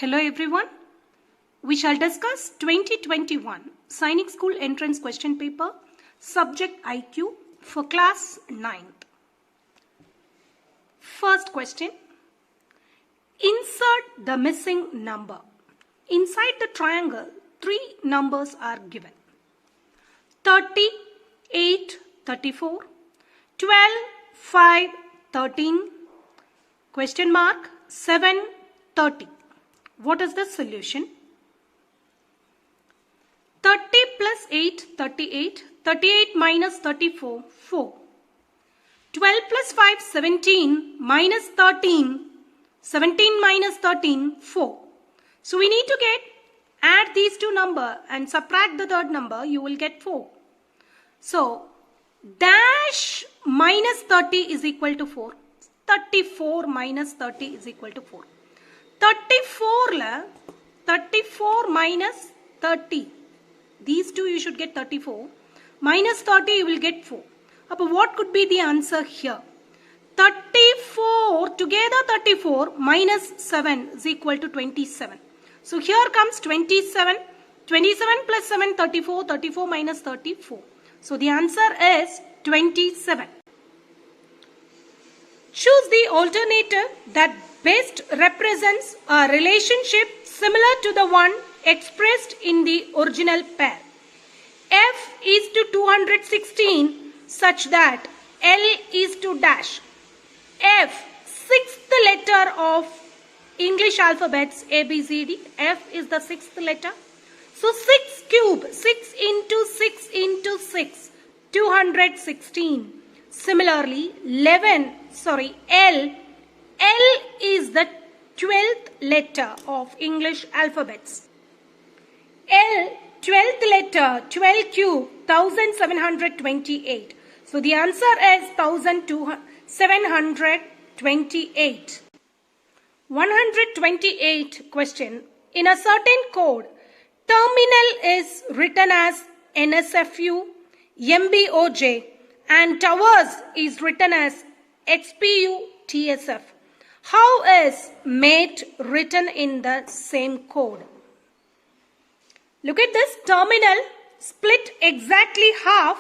Hello everyone. We shall discuss 2021 Sainik School Entrance Question Paper, Subject IQ for Class 9th. First question. Insert the missing number. Inside the triangle, three numbers are given. 30, 8, 34, 12, 5, 13, question mark, 7, 30. What is the solution? 30 plus 8, 38. 38 minus 34, 4. 12 plus 5, 17. Minus 13. 17 minus 13, 4. So we need to add these two numbers and subtract the third number. You will get 4. So, dash minus 30 is equal to 4. 34 minus 30 is equal to 4. 34 minus 30. These two you should get 34. Minus 30 you will get 4. But what could be the answer here? 34, together 34 minus 7 is equal to 27. So here comes 27. 27 plus 7, 34. 34 minus 34. So the answer is 27. Choose the alternative that best represents a relationship similar to the one expressed in the original pair. F is to 216 such that L is to dash. F, sixth letter of English alphabets ABCD. F is the sixth letter. So 6 cube, 6 into 6 into 6, 216. Similarly, L is the 12th letter of English alphabets. L, 12th letter, 12 cube, 1728. So the answer is 1728. 128 question. In a certain code, terminal is written as NSFU, MBOJ, and towers is written as XPU, TSF. How is mate written in the same code? Look at this. Terminal split exactly half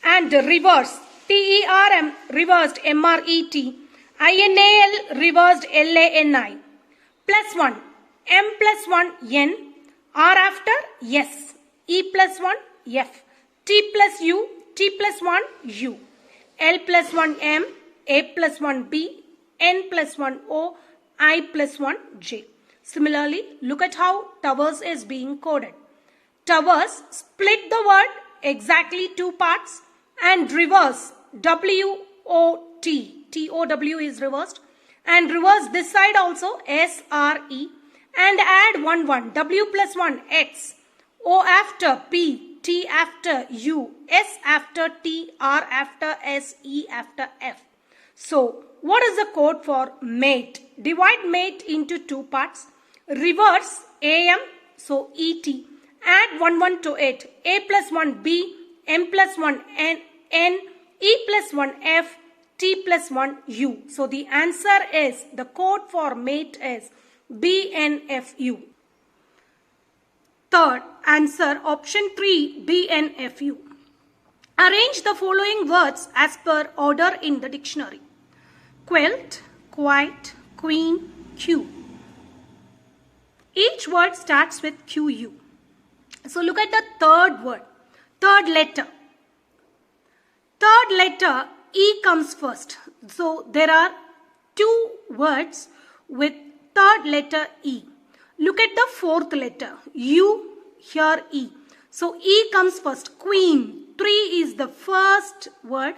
and reverse. TERM reversed MRET. INAL reversed LANI. Plus 1. M plus 1 N. R after S. E plus 1 F. T plus U. T plus 1 U. L plus 1 M. A plus 1 B. N plus 1 O. I plus 1 J. Similarly, look at how towers is being coded. Towers split the word exactly two parts and reverse W-O-T. T-O-W is reversed. And reverse this side also S-R-E. And add 1, 1. W plus 1 X. O after P. T after U. S after T. R after S. E after F. So, what is the code for mate? Divide mate into two parts. Reverse AM. So, ET. Add 1, 1 to it. A plus 1 B. M plus 1 N. E plus 1 F. T plus 1 U. So, the answer is, the code for mate is BNFU. Third answer, option 3, BNFU. Arrange the following words as per order in the dictionary. Quilt, quiet, queen, Q. Each word starts with QU. So look at the third word, third letter. Third letter, E comes first. So there are two words with third letter E. Look at the fourth letter, U, here E. So E comes first, queen. 3 is the first word,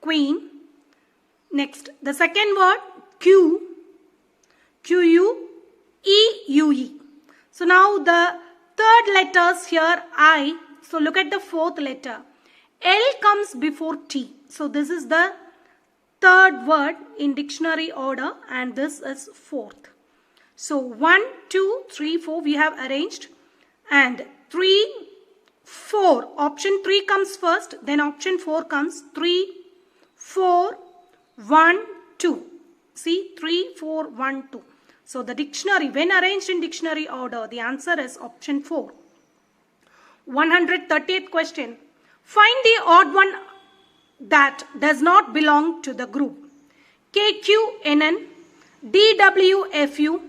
queen. Next, the second word, Q, Q-U, E-U-E. So now the third letters here, I. So look at the fourth letter. L comes before T. So this is the third word in dictionary order and this is fourth. So 1, 2, 3, 4 we have arranged and 3, 4. Option 3 comes first, then option 4 comes 3, 4, 1, 2. See 3, 4, 1, 2. So the dictionary, when arranged in dictionary order, the answer is option 4. 130th question. Find the odd one that does not belong to the group. KQNN, DWFU,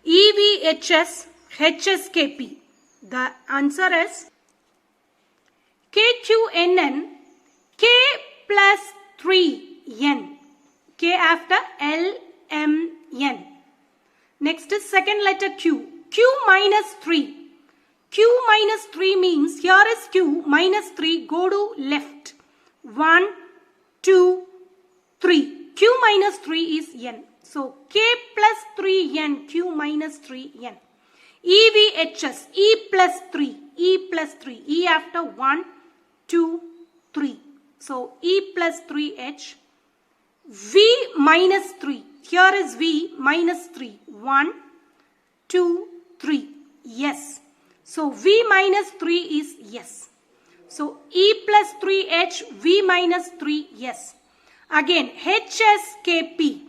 EVHS, HSKP. The answer is KQNN, K plus 3N. K after LMN. Next is second letter Q. Q minus 3. Q minus 3 means here is Q minus 3. Go to left. 1, 2, 3. Q minus 3 is N. So K plus 3N. Q minus 3N. EVHS. E plus 3. E plus 3. E after 1, 2, 3. So E plus 3H. V minus 3. Here is V minus 3. 1, 2, 3. Yes. So V minus 3 is yes. So E plus 3H, V minus 3, yes. Again, HSKP.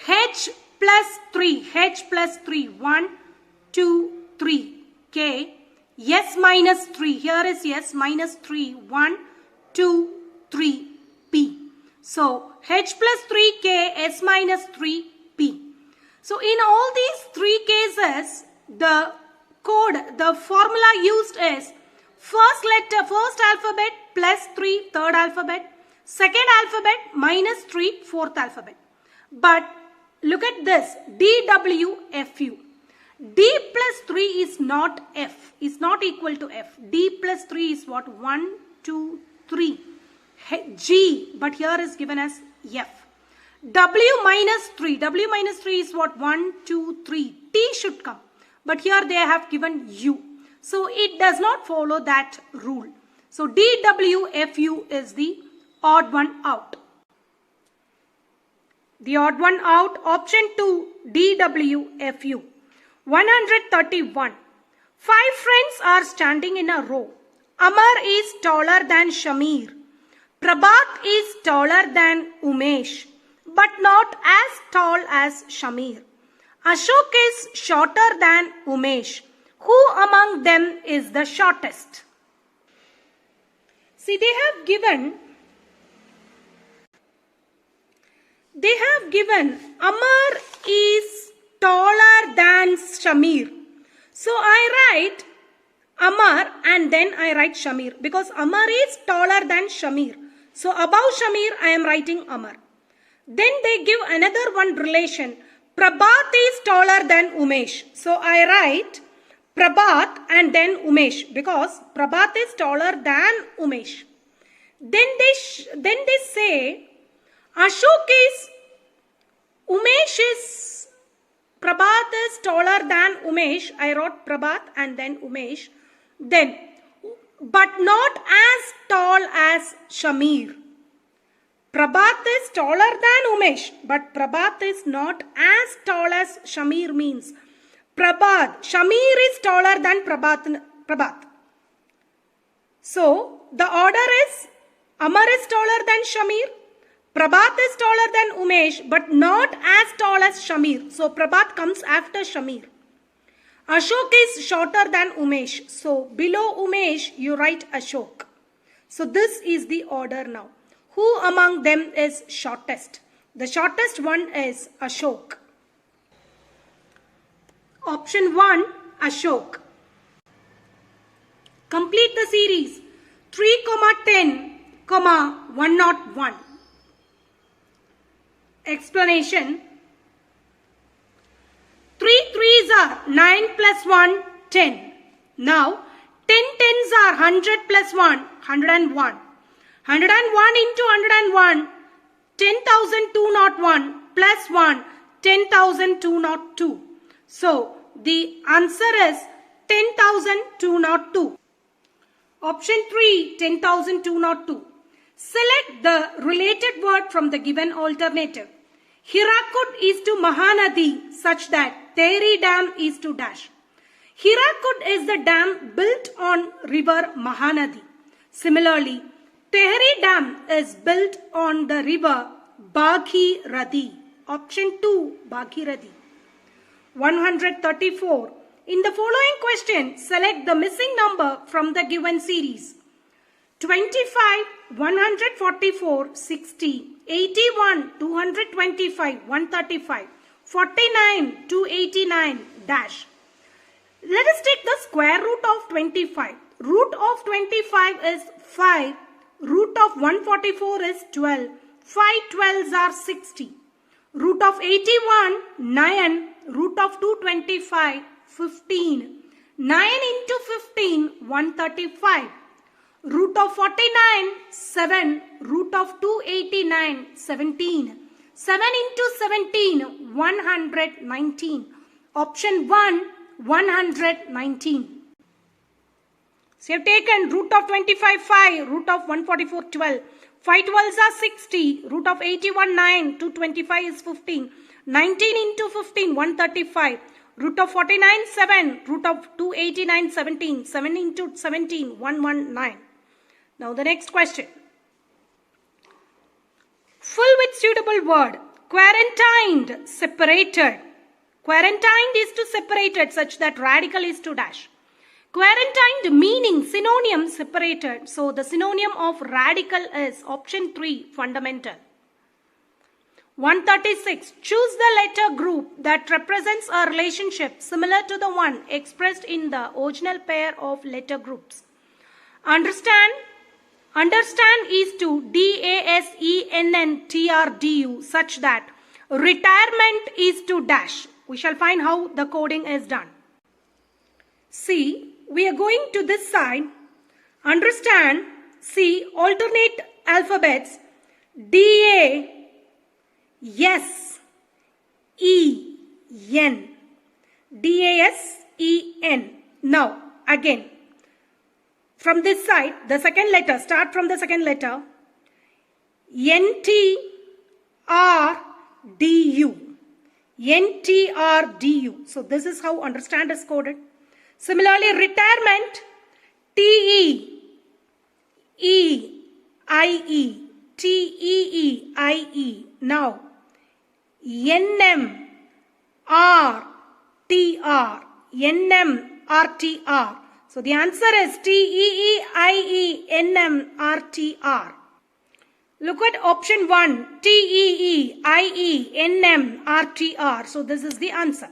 H plus 3. H plus 3. 1, 2, 3. K. S minus 3. Here is S minus 3. 1, 2, 3. P. So H plus 3K, S minus 3P. So in all these three cases, the code, the formula used is first letter, first alphabet plus 3, third alphabet, second alphabet minus 3, fourth alphabet. But look at this, DWFU. D plus 3 is not F, is not equal to F. D plus 3 is what? 1, 2, 3. G, but here is given as F. W minus 3. W minus 3 is what? 1, 2, 3. T should come. But here they have given U. So it does not follow that rule. So DWFU is the odd one out. The odd one out, option 2, DWFU. 131. 5 friends are standing in a row. Amar is taller than Shamir. Prabhat is taller than Umesh, but not as tall as Shamir. Ashok is shorter than Umesh. Who among them is the shortest? See, they have given Amar is taller than Shamir. So I write Amar and then I write Shamir because Amar is taller than Shamir. So above Shamir I am writing Amar. Then they give another one relation. Prabhat is taller than Umesh. So I write Prabhat and then Umesh because Prabhat is taller than Umesh. Then they say Ashok is Umesh is Prabhat is taller than Umesh. I wrote Prabhat and then Umesh. Then but not as tall as Shamir. Prabhat is taller than Umesh, but Prabhat is not as tall as Shamir means. Shamir is taller than Prabhat. So, the order is Amar is taller than Shamir, Prabhat is taller than Umesh, but not as tall as Shamir. So, Prabhat comes after Shamir. Ashok is shorter than Umesh. So, below Umesh, you write Ashok. So, this is the order now. Who among them is shortest? The shortest one is Ashok. Option 1, Ashok. Complete the series 3, 10, 101. Explanation. 3 threes are 9 plus 1, 10. Now, 10 tens are 100 plus 1, 101. 101 into 101, 10,201 plus 1, 10,202. So, the answer is 10,202. Option 3, 10,202. Select the related word from the given alternative. Hirakud is to Mahanadi such that Tehri Dam is to dash. Hirakud is the dam built on river Mahanadi. Similarly, Tehri Dam is built on the river Bhagirathi. Option 2, Bhagirathi. 134. In the following question, select the missing number from the given series. 25, 144, 60, 81, 225, 135, 49, 289, dash. Let us take the square root of 25. Root of 25 is 5. Root of 144 is 12. 5 12s are 60. Root of 81, 9. Root of 225, 15. 9 into 15, 135. Root of 49, 7. Root of 289, 17. 7 into 17, 119. Option 1, 119. So you have taken root of 25, 5. Root of 144, 12. 5 12s are 60. Root of 81, 9. 225 is 15. 19 into 15, 135. Root of 49, 7. Root of 289, 17. 7 into 17, 119. Now the next question. Full with suitable word. Quarantined, separated. Quarantined is to separated such that radical is to dash. Quarantined meaning synonym separated. So the synonym of radical is option 3, fundamental. 136. Choose the letter group that represents a relationship similar to the one expressed in the original pair of letter groups. Understand is to DASENNTRDU such that retirement is to dash. We shall find how the coding is done. See, we are going to this side. Understand, see, alternate alphabets. D-A-S-E-N. D-A-S-E-N. Now, again. From this side, the second letter, start from the second letter. N-T-R-D-U. N-T-R-D-U. So this is how understand is coded. Similarly, retirement, T-E-E-I-E. T-E-E-I-E. Now, N-M-R-T-R. N-M-R-T-R. So the answer is T-E-E-I-E-N-M-R-T-R. Look at option 1. T-E-E-I-E-N-M-R-T-R. So this is the answer.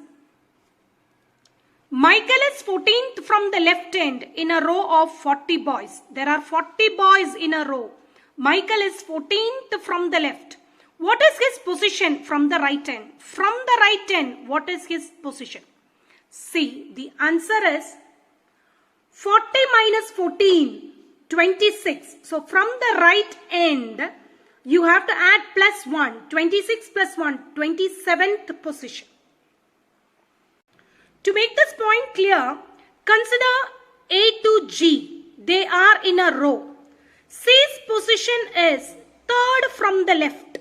Michael is 14th from the left end in a row of 40 boys. There are 40 boys in a row. Michael is 14th from the left. What is his position from the right end? From the right end, what is his position? See, the answer is 40 minus 14, 26. So from the right end, you have to add plus 1. 26 plus 1, 27th position. To make this point clear, consider A to G. They are in a row. C's position is third from the left.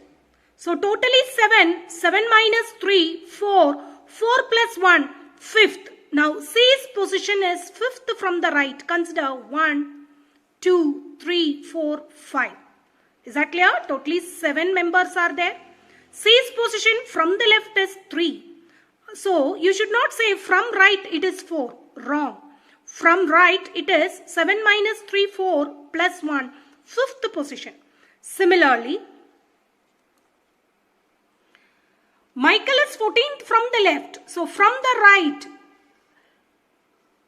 So totally 7. 7 minus 3, 4. 4 plus 1, 5th. Now C's position is 5th from the right. Consider 1, 2, 3, 4, 5. Is that clear? Totally 7 members are there. C's position from the left is 3. So you should not say from right it is 4. Wrong. From right it is 7 minus 3, 4 plus 1. 5th position. Similarly, Michael is 14th from the left. So from the right,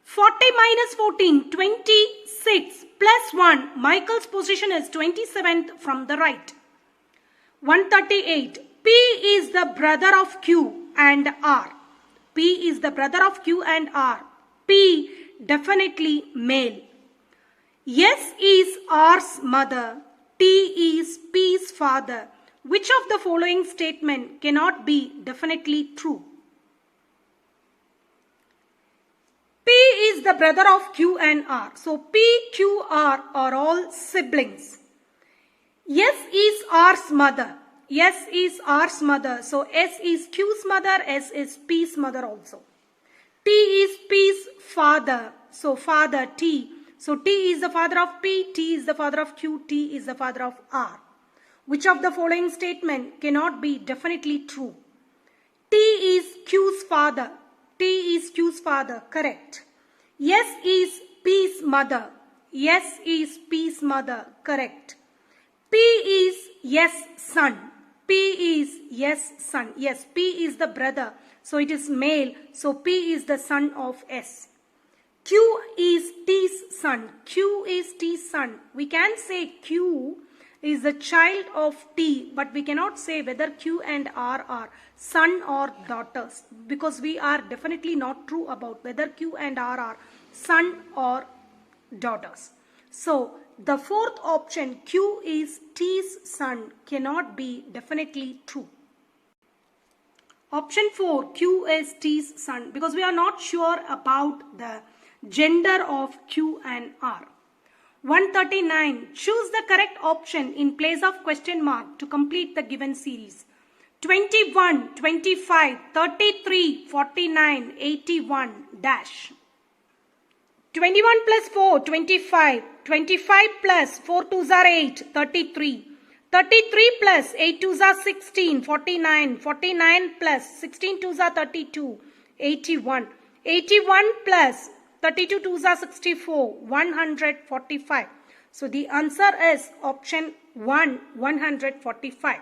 40 minus 14, 26 plus 1. Michael's position is 27th from the right. 138. P is the brother of Q and R. P is the brother of Q and R. P definitely male. S is R's mother. T is P's father. Which of the following statement cannot be definitely true? P is the brother of Q and R. So P, Q, R are all siblings. S is R's mother. S is R's mother. So S is Q's mother. S is P's mother also. T is P's father. So father T. So T is the father of P. T is the father of Q. T is the father of R. Which of the following statement cannot be definitely true? T is Q's father. T is Q's father. Correct. S is P's mother. S is P's mother. Correct. P is yes son. P is yes son. Yes, P is the brother. So it is male. So P is the son of S. Q is T's son. Q is T's son. We can say Q is the child of T, but we cannot say whether Q and R are son or daughters, because we are definitely not true about whether Q and R are son or daughters. So the fourth option, Q is T's son, cannot be definitely true. Option 4, Q is T's son, because we are not sure about the gender of Q and R. 139. Choose the correct option in place of question mark to complete the given series. 21, 25, 33, 49, 81, dash. 21 plus 4, 25. 25 plus 4 twos are 8, 33. 33 plus 8 twos are 16, 49. 49 plus 16 twos are 32, 81. 81 plus 32 twos are 64, 145. So the answer is option 1, 145.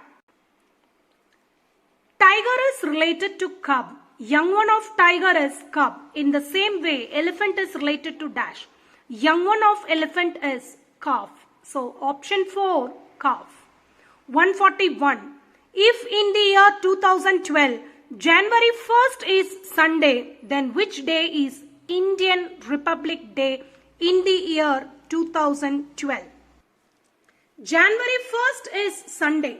Tiger is related to cub. Young one of tiger is cub. In the same way, elephant is related to dash. Young one of elephant is calf. So option 4, calf. 141. If in the year 2012, January 1st is Sunday, then which day is Indian Republic Day in the year 2012? January 1st is Sunday,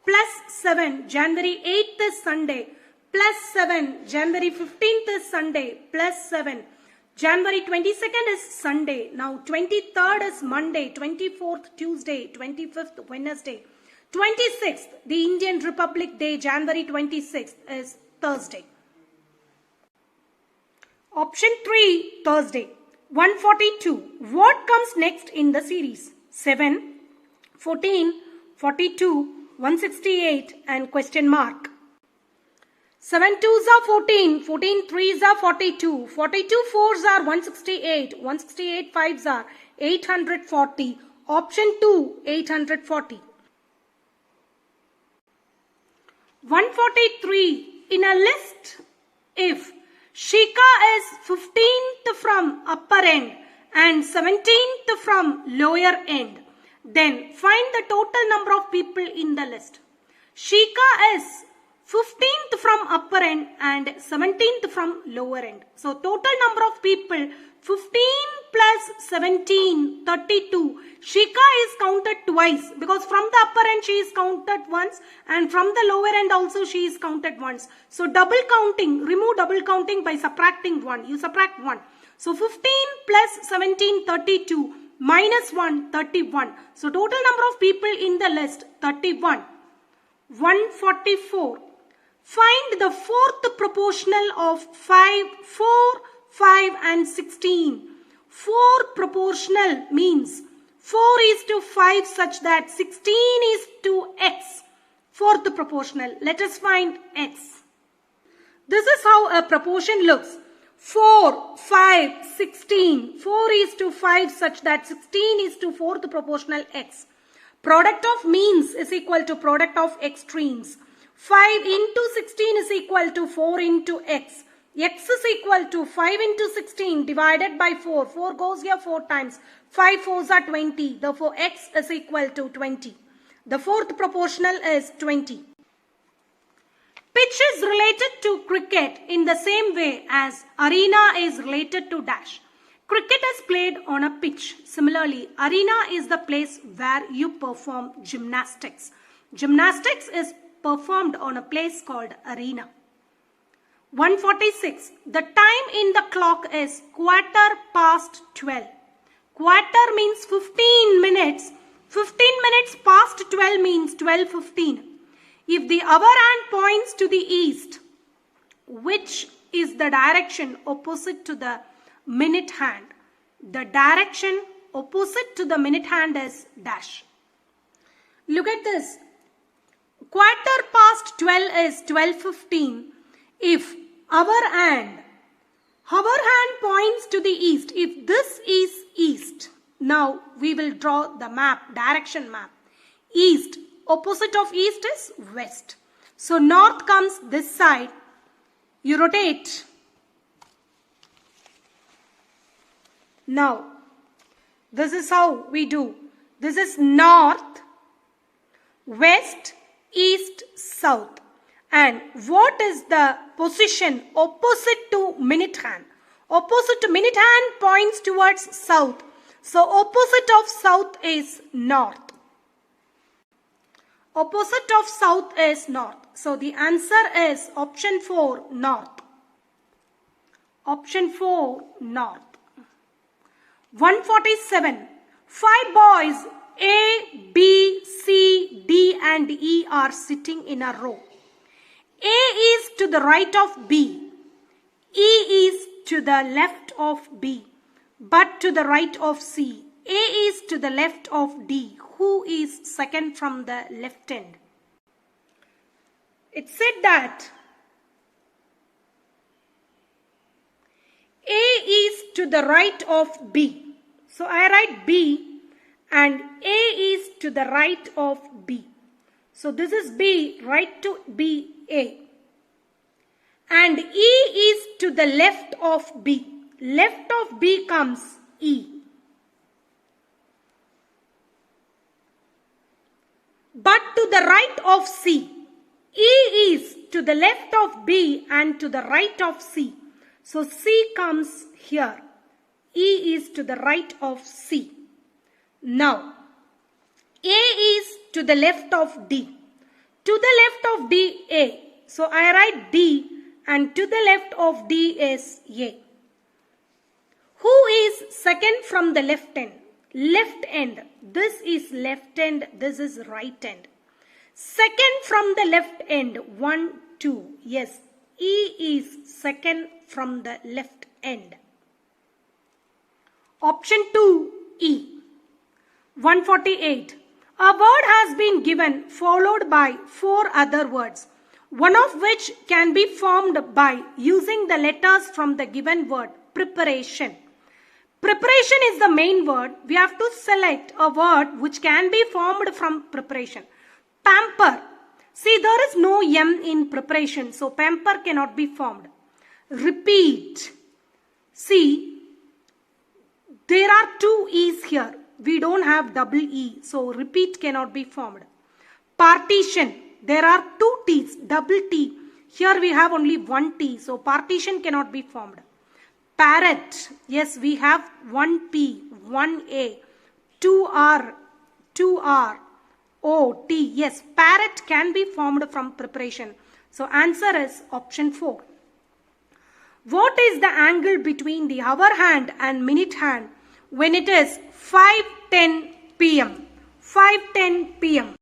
plus 7, January 8th is Sunday, plus 7, January 15th is Sunday, plus 7, January 22nd is Sunday, now 23rd is Monday, 24th Tuesday, 25th Wednesday, 26th, the Indian Republic Day, January 26th is Thursday. Option 3, Thursday. 142. What comes next in the series? 7, 14, 42, 168 and question mark. 7 2s are 14, 14 3s are 42, 42 4s are 168, 168 5s are 840. Option 2, 840. 143. In a list, if Shika is 15th from upper end and 17th from lower end, then find the total number of people in the list. Shika is 15th from upper end and 17th from lower end. So total number of people 15 plus 17, 32. Shika is counted twice because from the upper end she is counted once and from the lower end also she is counted once. So double counting, remove double counting by subtracting 1. You subtract 1. So 15 plus 17, 32 minus 1, 31. So total number of people in the list 31. 144. Find the fourth proportional of 5, 4, 5 and 16. 4 proportional means 4 is to 5 such that 16 is to x. Fourth proportional. Let us find x. This is how a proportion looks. 4, 5, 16. 4 is to 5 such that 16 is to fourth proportional x. Product of means is equal to product of extremes. 5 into 16 is equal to 4 into x. X is equal to 5 into 16 divided by 4. 4 goes here 4 times. 5 4s are 20. Therefore, x is equal to 20. The fourth proportional is 20. Pitch is related to cricket in the same way as arena is related to dash. Cricket is played on a pitch. Similarly, arena is the place where you perform gymnastics. Gymnastics is performed on a place called arena. 146. The time in the clock is 12:15. Quarter means 15 minutes. 15 minutes past 12 means 12:15. If the hour hand points to the east, which is the direction opposite to the minute hand? The direction opposite to the minute hand is dash. Look at this. 12:15 is 12:15. If hour hand Our hand points to the east. If this is east, now we will draw the map, direction map. East, opposite of east is west. So north comes this side. You rotate. Now, this is how we do. This is north, west, east, south. And what is the position opposite to minute hand? Opposite to minute hand points towards south. So opposite of south is north. Opposite of south is north. So the answer is option 4, north. Option 4, north. 147. 5 boys A, B, C, D and E are sitting in a row. A is to the right of B. E is to the left of B, but to the right of C. A is to the left of D. Who is second from the left end? It said that A is to the right of B. So I write B and A is to the right of B. So this is B, right to B, A. And E is to the left of B. Left of B comes E. But to the right of C. E is to the left of B and to the right of C. So C comes here. E is to the right of C. Now, A is to the left of D. To the left of D, A. So I write D and to the left of D is A. Who is second from the left end? Left end. This is left end. This is right end. Second from the left end. 1, 2. Yes. E is second from the left end. Option 2, E. 148. A word has been given followed by 4 other words, one of which can be formed by using the letters from the given word. Preparation. Preparation is the main word. We have to select a word which can be formed from preparation. Pamper. See, there is no M in preparation, so pamper cannot be formed. Repeat. See, there are 2 E's here. We don't have double E, so repeat cannot be formed. Partition. There are 2 T's, double T. Here we have only 1 T, so partition cannot be formed. Parrot. Yes, we have 1 P, 1 A, 2 R, 2 R, O, T. Yes, parrot can be formed from preparation. So answer is option 4. What is the angle between the hour hand and minute hand when it is 5:10 p.m.? 5:10 p.m.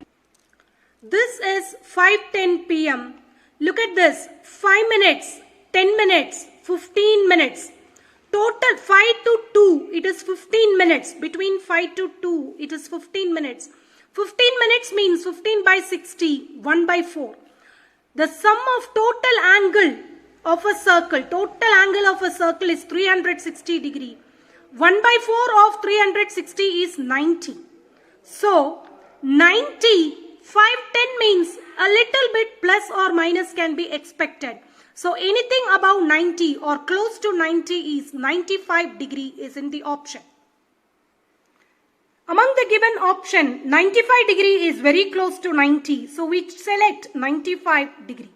This is 5:10 p.m. Look at this. 5 minutes, 10 minutes, 15 minutes. Total 5 to 2, it is 15 minutes. Between 5 to 2, it is 15 minutes. 15 minutes means 15 by 60, 1 by 4. The sum of total angle of a circle, is 360 degree. 1 by 4 of 360 is 90. So, 90, 510 means a little bit plus or minus can be expected. So, anything above 90 or close to 90 is 95 degree is in the option. Among the given option, 95 degree is very close to 90. So, we select 95 degree.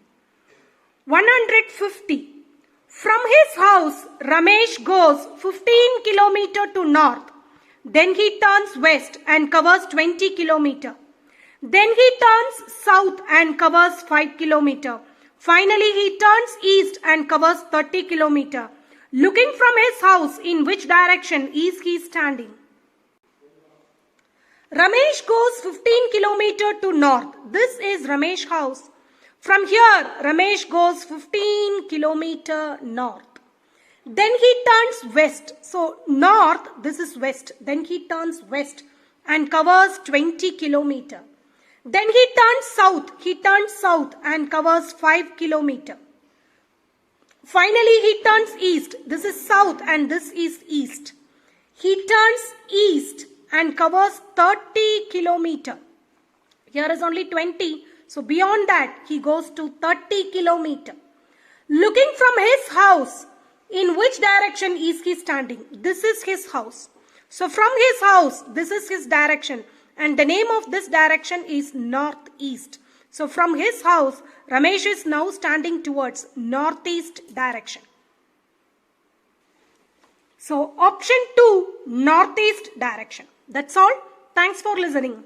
150. From his house, Ramesh goes 15 km to north. Then he turns west and covers 20 km. Then he turns south and covers 5 km. Finally, he turns east and covers 30 km. Looking from his house, in which direction is he standing? Ramesh goes 15 km to north. This is Ramesh's house. From here, Ramesh goes 15 km north. Then he turns west. So, north, this is west. Then he turns west and covers 20 km. Then he turns south. He turns south and covers 5 km. Finally, he turns east. This is south and this is east. He turns east and covers 30 kilometer. Here is only 20. So beyond that, he goes to 30 kilometer. Looking from his house, in which direction is he standing? This is his house. So from his house, this is his direction. And the name of this direction is northeast. So from his house, Ramesh is now standing towards northeast direction. So option 2, northeast direction. That's all. Thanks for listening.